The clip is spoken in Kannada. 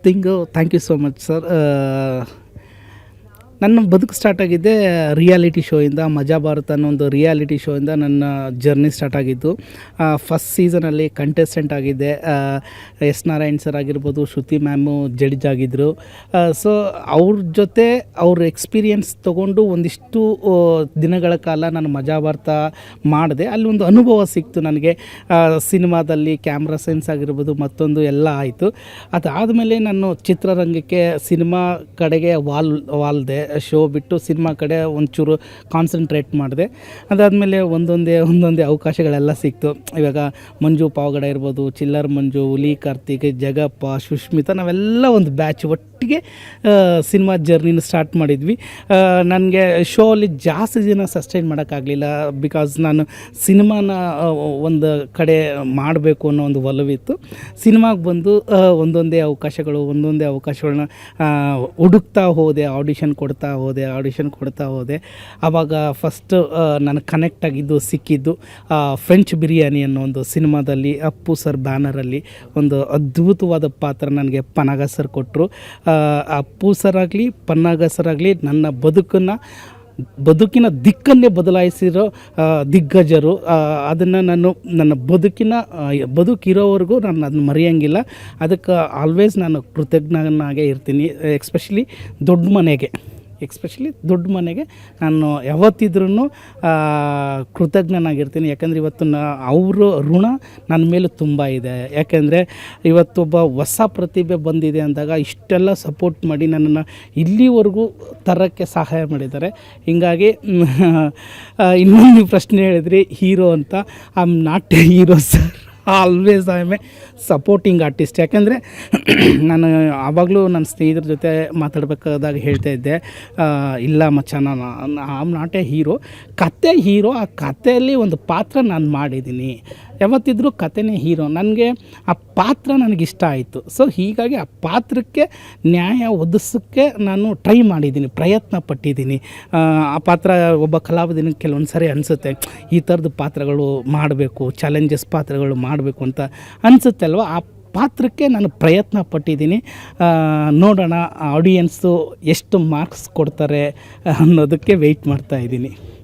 Thing thank you so much sir. ನನ್ನ ಬದುಕು ಸ್ಟಾರ್ಟ್ ಆಗಿದ್ದೆ ರಿಯಾಲಿಟಿ ಶೋಯಿಂದ. ಮಜಾ ಭಾರತ ಅನ್ನೋ ಒಂದು ರಿಯಾಲಿಟಿ ಶೋಯಿಂದ ನನ್ನ ಜರ್ನಿ ಸ್ಟಾರ್ಟ್ ಆಗಿದ್ದು. ಫಸ್ಟ್ ಸೀಸನಲ್ಲಿ ಕಂಟೆಸ್ಟೆಂಟ್ ಆಗಿದ್ದೆ. ಎಸ್ ನಾರಾಯಣ್ ಸರ್ ಆಗಿರ್ಬೋದು, ಶ್ರುತಿ ಮ್ಯಾಮು ಜಡ್ಜ್ ಆಗಿದ್ದರು. ಸೊ ಅವ್ರ ಜೊತೆ ಅವ್ರ ಎಕ್ಸ್ಪೀರಿಯೆನ್ಸ್ ತೊಗೊಂಡು ಒಂದಿಷ್ಟು ದಿನಗಳ ಕಾಲ ನಾನು ಮಜಾ ಭಾರತ ಮಾಡಿದೆ. ಅಲ್ಲಿ ಒಂದು ಅನುಭವ ಸಿಕ್ತು ನನಗೆ. ಸಿನಿಮಾದಲ್ಲಿ ಕ್ಯಾಮ್ರಾ ಸೆನ್ಸ್ ಆಗಿರ್ಬೋದು, ಮತ್ತೊಂದು ಎಲ್ಲ ಆಯಿತು. ಅದಾದಮೇಲೆ ನಾನು ಚಿತ್ರರಂಗಕ್ಕೆ ಸಿನಿಮಾ ಕಡೆಗೆ ವಾಲ್ದೆ. ಶೋ ಬಿಟ್ಟು ಸಿನಿಮಾ ಕಡೆ ಒಂಚೂರು ಕಾನ್ಸಂಟ್ರೇಟ್ ಮಾಡಿದೆ. ಅದಾದಮೇಲೆ ಒಂದೊಂದೇ ಅವಕಾಶಗಳೆಲ್ಲ ಸಿಕ್ತು. ಇವಾಗ ಮಂಜು ಪಾವಗಡ ಇರ್ಬೋದು, ಚಿಲ್ಲರ್ ಮಂಜು, ಹುಲಿ ಕಾರ್ತಿಕ್, ಜಗಪ್ಪ, ಸುಷ್ಮಿತಾ, ನಾವೆಲ್ಲ ಒಂದು ಬ್ಯಾಚ್ ಒಟ್ಟಿಗೆ ಸಿನಿಮಾ ಜರ್ನಿನ ಸ್ಟಾರ್ಟ್ ಮಾಡಿದ್ವಿ. ನನಗೆ ಶೋ ಅಲ್ಲಿ ಜಾಸ್ತಿ ದಿನ ಸಸ್ಟೈನ್ ಮಾಡೋಕ್ಕಾಗಲಿಲ್ಲ. ಬಿಕಾಸ್ ನಾನು ಸಿನಿಮಾನ ಒಂದು ಕಡೆ ಮಾಡಬೇಕು ಅನ್ನೋ ಒಂದು ಒಲವಿತ್ತು. ಸಿನಿಮಾಗೆ ಬಂದು ಒಂದೊಂದೇ ಅವಕಾಶಗಳನ್ನ ಹುಡುಕ್ತಾ ಹೋದೆ, ಆಡಿಷನ್ ಕೊಡ್ತಾ ಹೋದೆ. ಆವಾಗ ಫಸ್ಟ್ ನನಗೆ ಕನೆಕ್ಟ್ ಆಗಿದ್ದು ಸಿಕ್ಕಿದ್ದು ಫ್ರೆಂಚ್ ಬಿರಿಯಾನಿ ಅನ್ನೋ ಒಂದು ಸಿನಿಮಾದಲ್ಲಿ ಅಪ್ಪು ಸರ್ ಬ್ಯಾನರಲ್ಲಿ ಒಂದು ಅದ್ಭುತವಾದ ಪಾತ್ರ ನನಗೆ ಪನ್ನಗ ಸರ್ ಕೊಟ್ಟರು. ಅಪ್ಪು ಸರ್ ಆಗಲಿ ಪನ್ನಗ ಸರ್ ಆಗಲಿ ನನ್ನ ಬದುಕಿನ ದಿಕ್ಕನ್ನೇ ಬದಲಾಯಿಸಿರೋ ದಿಗ್ಗಜರು. ಅದನ್ನು ನನ್ನ ಬದುಕಿರೋವರೆಗೂ ನಾನು ಅದನ್ನ ಮರೆಯೋಂಗಿಲ್ಲ. ಅದಕ್ಕೆ ಆಲ್ವೇಸ್ ನಾನು ಕೃತಜ್ಞನಾಗೇ ಇರ್ತೀನಿ. ಎಸ್ಪೆಷಲಿ ದೊಡ್ಡ ಮನೆಗೆ ನಾನು ಯಾವತ್ತಿದ್ರೂ ಕೃತಜ್ಞನಾಗಿರ್ತೀನಿ. ಯಾಕಂದರೆ ಇವತ್ತು ಅವರು ಋಣ ನನ್ನ ಮೇಲೆ ತುಂಬ ಇದೆ. ಯಾಕೆಂದರೆ ಇವತ್ತೊಬ್ಬ ಹೊಸ ಪ್ರತಿಭೆ ಬಂದಿದೆ ಅಂದಾಗ ಇಷ್ಟೆಲ್ಲ ಸಪೋರ್ಟ್ ಮಾಡಿ ನನ್ನನ್ನು ಇಲ್ಲಿವರೆಗೂ ತರೋಕ್ಕೆ ಸಹಾಯ ಮಾಡಿದ್ದಾರೆ. ಹೀಗಾಗಿ ಇನ್ನೊಂದು ಪ್ರಶ್ನೆ ಹೇಳಿದ್ರಿ ಹೀರೋ ಅಂತ. I am not A hero sir. Always I am A supporting artist. ಯಾಕೆಂದರೆ ನಾನು ಆವಾಗಲೂ ನನ್ನ ಸ್ನೇಹಿತರ ಜೊತೆ ಮಾತಾಡಬೇಕಾದಾಗ ಹೇಳ್ತಾ ಇದ್ದೆ, ಇಲ್ಲ ಮಚ್ಚ, ನಾನು I am not A hero. ಕತೆ ಹೀರೋ. ಆ ಕಥೆಯಲ್ಲಿ ಒಂದು ಪಾತ್ರ ನಾನು ಮಾಡಿದ್ದೀನಿ. ಯಾವತ್ತಿದ್ರೂ ಕತೆನೇ ಹೀರೋ. ನನಗೆ ಆ ಪಾತ್ರ ನನಗಿಷ್ಟ ಆಯಿತು. ಸೊ ಹೀಗಾಗಿ ಆ ಪಾತ್ರಕ್ಕೆ ನ್ಯಾಯ ಒದಗಿಸೋಕ್ಕೆ ನಾನು ಟ್ರೈ ಮಾಡಿದ್ದೀನಿ, ಪ್ರಯತ್ನ ಪಟ್ಟಿದ್ದೀನಿ. ಆ ಪಾತ್ರ ಒಬ್ಬ ಕಲಾವಿದನಿಗೆ ಕೆಲವೊಂದು ಸರಿ ಅನಿಸುತ್ತೆ, ಈ ಥರದ ಪಾತ್ರಗಳು ಮಾಡಬೇಕು, ಚಾಲೆಂಜಸ್ ಪಾತ್ರಗಳು ಮಾಡಬೇಕು ಅಂತ ಅನಿಸುತ್ತೆ ಅಲ್ವ. ಆ ಪಾತ್ರಕ್ಕೆ ನಾನು ಪ್ರಯತ್ನ ಪಟ್ಟಿದ್ದೀನಿ. ನೋಡೋಣ ಆಡಿಯನ್ಸು ಎಷ್ಟು ಮಾರ್ಕ್ಸ್ ಕೊಡ್ತಾರೆ ಅನ್ನೋದಕ್ಕೆ ವೆಯ್ಟ್ ಮಾಡ್ತಾಯಿದ್ದೀನಿ.